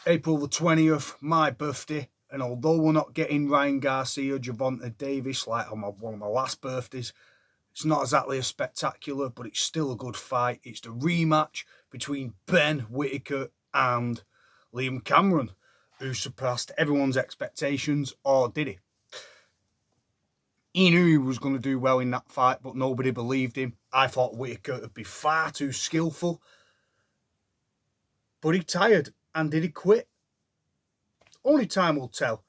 April the 20th, my birthday. And although we're not getting Ryan Garcia, Gervonta Davis like on one of my last birthdays, it's not exactly a spectacular, but it's still a good fight. It's the rematch between Ben Whittaker and Liam Cameron, who surpassed everyone's expectations, or did he? He knew he was going to do well in that fight, but nobody believed him. I thought Whittaker would be far too skillful. But he tired, and did he quit? Only time will tell.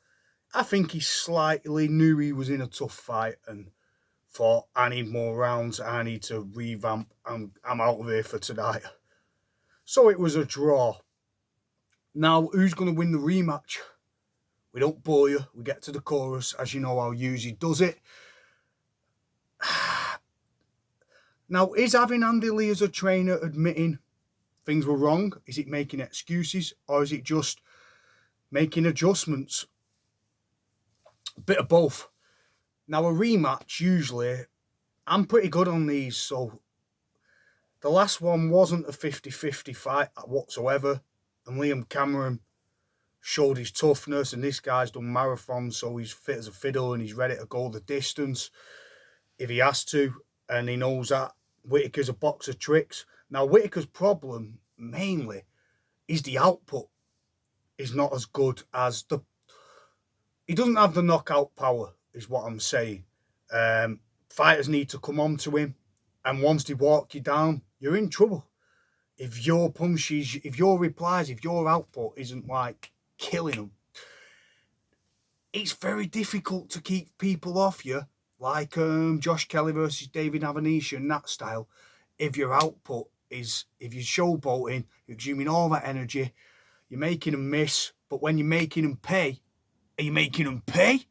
I think he slightly knew he was in a tough fight and thought, I need more rounds, I need to revamp, I'm out of here for tonight. So it was a draw. Now, who's going to win the rematch? We don't bore you, we get to the chorus, as you know how Uzi does it. Now, is having Andy Lee as a trainer admitting things were wrong? Is it making excuses, or is it just making adjustments? A bit of both. Now, a rematch, usually, I'm pretty good on these, so the last one wasn't a 50-50 fight whatsoever, and Liam Cameron showed his toughness, and this guy's done marathons, so he's fit as a fiddle, and he's ready to go the distance if he has to, and he knows that. Whittaker's a box of tricks. Now, Whittaker's problem, mainly, is the output is not as good as the... He doesn't have the knockout power, is what I'm saying. Fighters need to come on to him, and once they walk you down, you're in trouble. If your punches, if your replies, if your output isn't like killing them, it's very difficult to keep people off you, like Josh Kelly versus David Avanesian, that style. If your output is, if you're showboating, you're exuding all that energy, you're making them miss, but when you're making them pay, are you making them pay?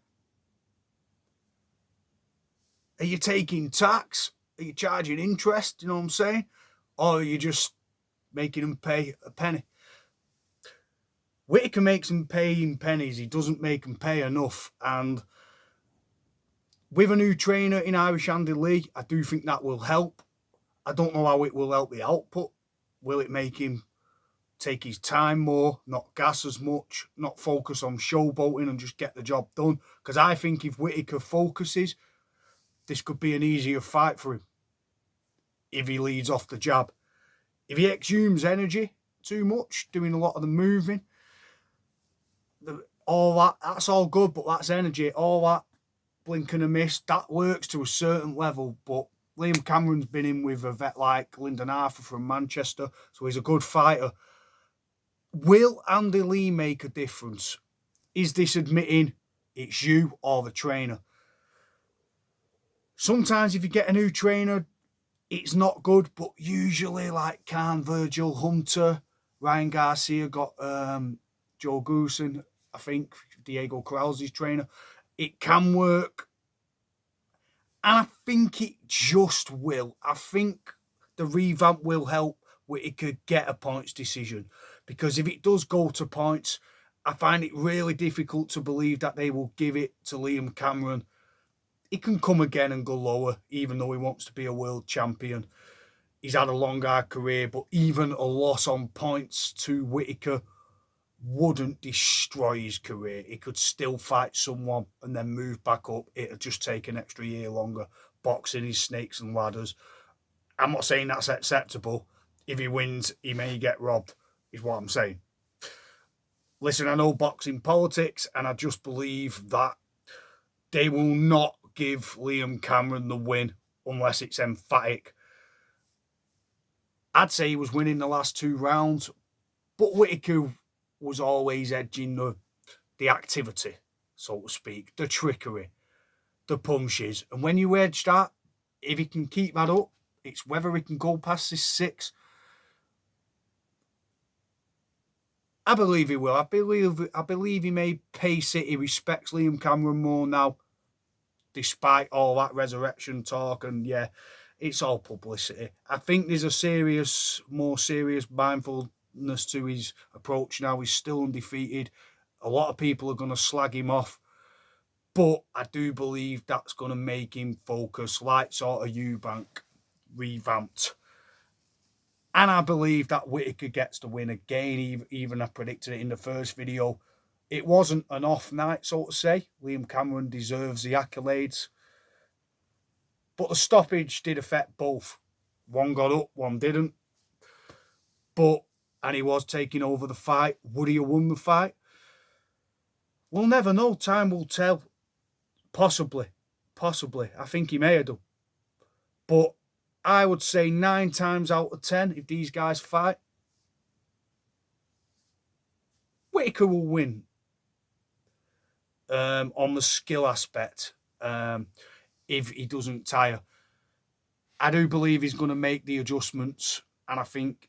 Are you taking tax? Are you charging interest? You know what I'm saying? Or are you just making them pay a penny? Whittaker makes them pay in pennies. He doesn't make them pay enough. And with a new trainer in Irish Andy Lee, I do think that will help. I don't know how it will help the output. Will it make him take his time more, not gas as much, not focus on showboating and just get the job done? Because I think if Whittaker focuses, this could be an easier fight for him if he leads off the jab. If he exhumes energy too much, doing a lot of the moving, that's all good, but that's energy. All that blink and a miss, that works to a certain level, but Liam Cameron's been in with a vet like Lyndon Arthur from Manchester, so he's a good fighter. Will Andy Lee make a difference? Is this admitting it's you or the trainer? Sometimes if you get a new trainer, it's not good, but usually like Khan, Virgil, Hunter, Ryan Garcia got Joe Goosen, I think, Diego Corral's trainer. It can work. And I think it just will. I think the revamp will help Whittaker get a points decision. Because if it does go to points, I find it really difficult to believe that they will give it to Liam Cameron. He can come again and go lower, even though he wants to be a world champion. He's had a long, hard career, but even a loss on points to Whittaker wouldn't destroy his career. He could still fight someone and then move back up. It'd just take an extra year longer. Boxing is snakes and ladders. I'm not saying that's acceptable. If he wins, he may get robbed, is what I'm saying. Listen, I know boxing politics, and I just believe that they will not give Liam Cameron the win unless it's emphatic. I'd say he was winning the last 2 rounds, but Whittaker was always edging the activity, so to speak, the trickery, the punches. And when you edge that, if he can keep that up, it's whether he can go past this 6. I believe he will. I believe he may pace it. He respects Liam Cameron more now, despite all that resurrection talk. And yeah, it's all publicity. I think there's a more serious mindfulness to his approach now. He's still undefeated. A lot of people are going to slag him off. But I do believe that's going to make him focus, like sort of Eubank revamped. And I believe that Whittaker gets the win again, even I predicted it in the first video. It wasn't an off night, so to say. Liam Cameron deserves the accolades. But the stoppage did affect both. One got up, one didn't. And he was taking over the fight. Would he have won the fight? We'll never know. Time will tell. Possibly. I think he may have done. But I would say 9 times out of 10, if these guys fight, Whittaker will win on the skill aspect if he doesn't tire. I do believe he's going to make the adjustments, and I think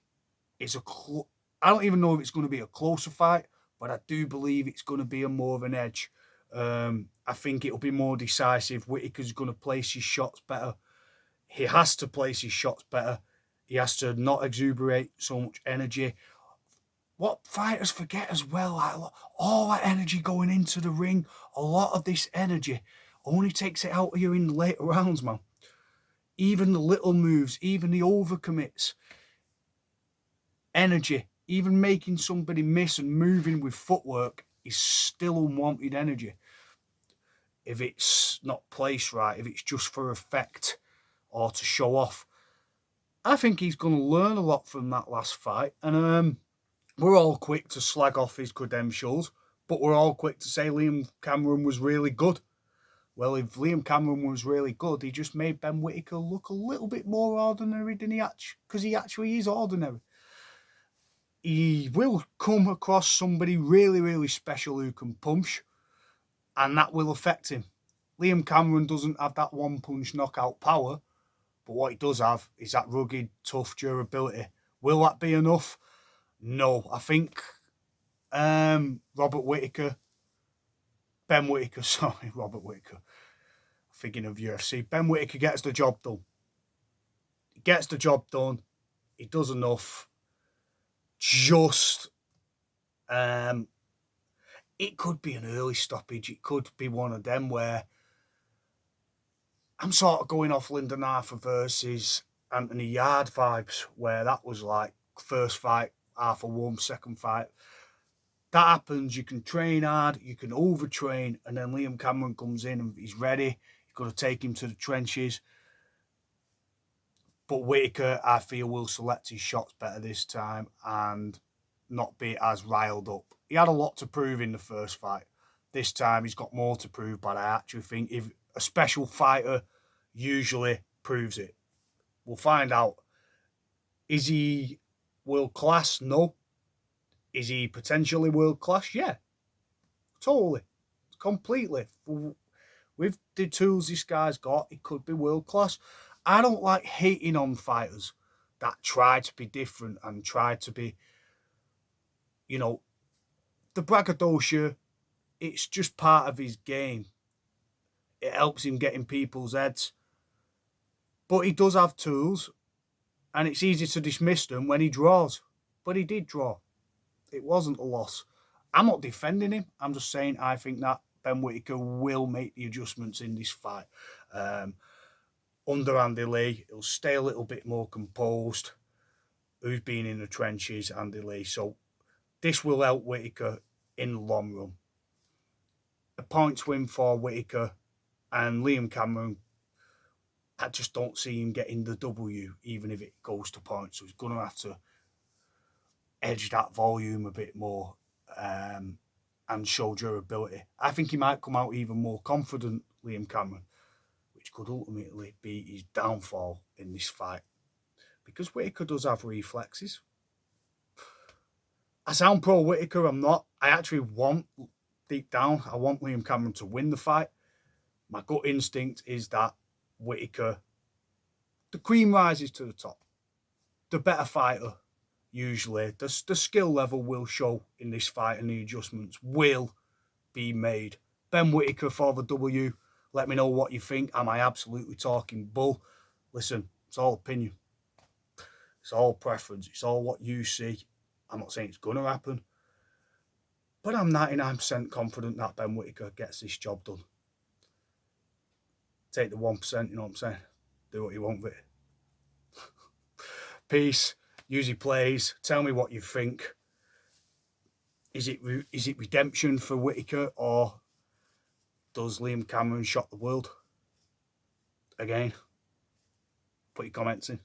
it's I don't even know if it's going to be a closer fight, but I do believe it's going to be more of an edge. I think it'll be more decisive. Whittaker's going to place his shots better. He has to place his shots better. He has to not exuberate so much energy. What fighters forget as well, like all that energy going into the ring, a lot of this energy only takes it out of you in the later rounds, man. Even the little moves, even the overcommits, energy, even making somebody miss and moving with footwork is still unwanted energy. If it's not placed right, if it's just for effect or to show off. I think he's going to learn a lot from that last fight. And we're all quick to slag off his credentials, but we're all quick to say Liam Cameron was really good. Well, if Liam Cameron was really good, he just made Ben Whittaker look a little bit more ordinary than because he actually is ordinary. He will come across somebody really, really special who can punch, and that will affect him. Liam Cameron doesn't have that one-punch knockout power, but what he does have is that rugged, tough durability. Will that be enough? No. I think Ben Whittaker, thinking of UFC, Ben Whittaker gets the job done. He gets the job done. He does enough. It could be an early stoppage. It could be one of them where I'm sort of going off Lyndon Arthur versus Anthony Yard vibes, where that was like first fight, Arthur won, second fight. That happens, you can train hard, you can overtrain, and then Liam Cameron comes in and he's ready. You've got to take him to the trenches. But Whittaker, I feel, will select his shots better this time and not be as riled up. He had a lot to prove in the first fight. This time he's got more to prove, but I actually think if a special fighter usually proves it. We'll find out. Is he world class? No. Is he potentially world class? Yeah. Totally. Completely. With the tools this guy's got, he could be world class. I don't like hating on fighters that try to be different and try to be, the braggadocio, it's just part of his game. It helps him get in people's heads. But he does have tools, and it's easy to dismiss them when he draws. But he did draw. It wasn't a loss. I'm not defending him. I'm just saying I think that Ben Whittaker will make the adjustments in this fight. Under Andy Lee, he'll stay a little bit more composed. Who's been in the trenches, Andy Lee. So this will help Whittaker in the long run. A points win for Whittaker and Liam Cameron. I just don't see him getting the W, even if it goes to points. So he's going to have to edge that volume a bit more and show durability. I think he might come out even more confident, Liam Cameron, which could ultimately be his downfall in this fight. Because Whittaker does have reflexes. I sound pro Whittaker, I'm not. I actually want, deep down, I want Liam Cameron to win the fight. My gut instinct is that Whittaker, the cream rises to the top. The better fighter, usually. The skill level will show in this fight and the adjustments will be made. Ben Whittaker for the W. Let me know what you think. Am I absolutely talking bull? Listen, it's all opinion. It's all preference. It's all what you see. I'm not saying it's going to happen. But I'm 99% confident that Ben Whittaker gets this job done. Take the 1%, you know what I'm saying? Do what you want with it. Peace. use your plays. Tell me what you think. Is it redemption for Whittaker, or does Liam Cameron shock the world again? Put your comments in.